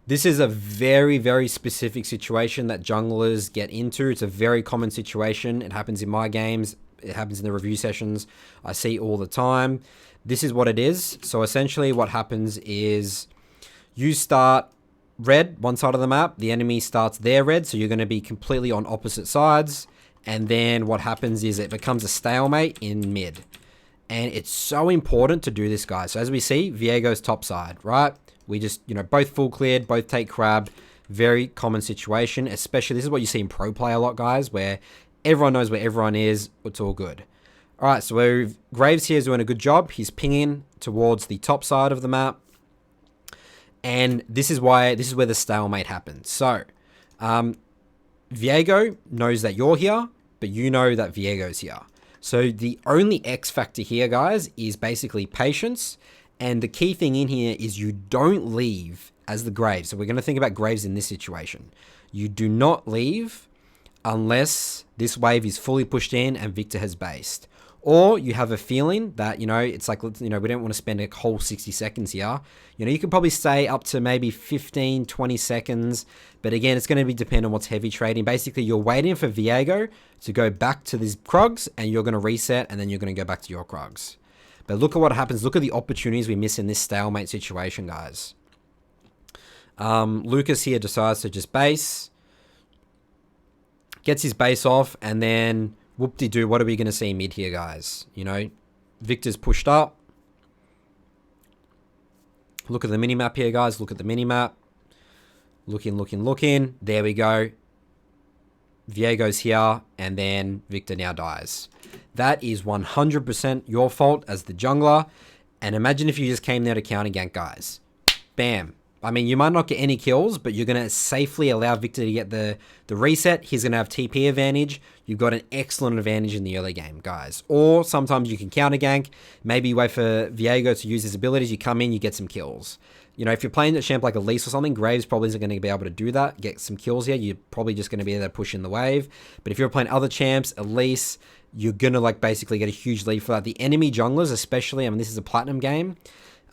This is a very, very specific situation that junglers get into. It's a very common situation. It happens in my games. It happens in the review sessions. I see all the time. This is what it is. So essentially what happens is you start red, one side of the map. The enemy starts their red. So you're going to be completely on opposite sides. And then what happens is it becomes a stalemate in mid. And it's so important to do this, guys. So as we see, Viego's top side, right? We just, both full cleared, both take crab. Very common situation, especially this is what you see in pro play a lot, guys, where everyone knows where everyone is. It's all good. All right, so Graves here is doing a good job. He's pinging towards the top side of the map. And this is where the stalemate happens. So, Viego knows that you're here, but you know that Viego's here. So the only X factor here, guys, is basically patience. And the key thing in here is you don't leave as the Graves. So we're going to think about Graves in this situation. You do not leave unless this wave is fully pushed in and Victor has based. Or you have a feeling that, it's like, we don't want to spend a whole 60 seconds here. You can probably stay up to maybe 15, 20 seconds. But again, it's going to be dependent on what's heavy trading. Basically, you're waiting for Viego to go back to these Krugs and you're going to reset and then you're going to go back to your Krugs. But look at what happens. Look at the opportunities we miss in this stalemate situation, guys. Lucas here decides to just base. Gets his base off. And then, whoop-de-doo, what are we going to see mid here, guys? Victor's pushed up. Look at the minimap here, guys. Look at the minimap. Looking. There we go. Viego's here. And then Victor now dies. That is 100% your fault as the jungler. And imagine if you just came there to counter gank, guys. Bam. I mean, you might not get any kills, but you're going to safely allow Victor to get the reset. He's going to have TP advantage. You've got an excellent advantage in the early game, guys. Or sometimes you can counter gank. Maybe you wait for Viego to use his abilities. You come in, you get some kills. If you're playing a champ like Elise or something, Graves probably isn't going to be able to do that, get some kills here. You're probably just going to be able to push in the wave. But if you're playing other champs, Elise, you're going to basically get a huge lead for that. The enemy junglers, especially, this is a platinum game.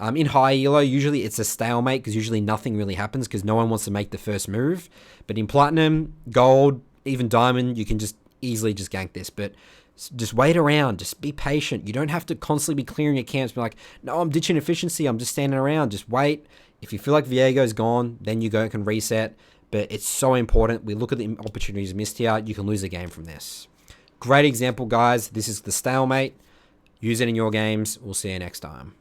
In high elo, usually it's a stalemate because usually nothing really happens because no one wants to make the first move. But in platinum, gold, even diamond, you can just easily just gank this. But just wait around. Just be patient. You don't have to constantly be clearing your camps. Be like, no, I'm ditching efficiency. I'm just standing around. Just wait. If you feel like Viego's gone, then you can reset. But it's so important. We look at the opportunities missed here. You can lose a game from this. Great example, guys. This is the stalemate. Use it in your games. We'll see you next time.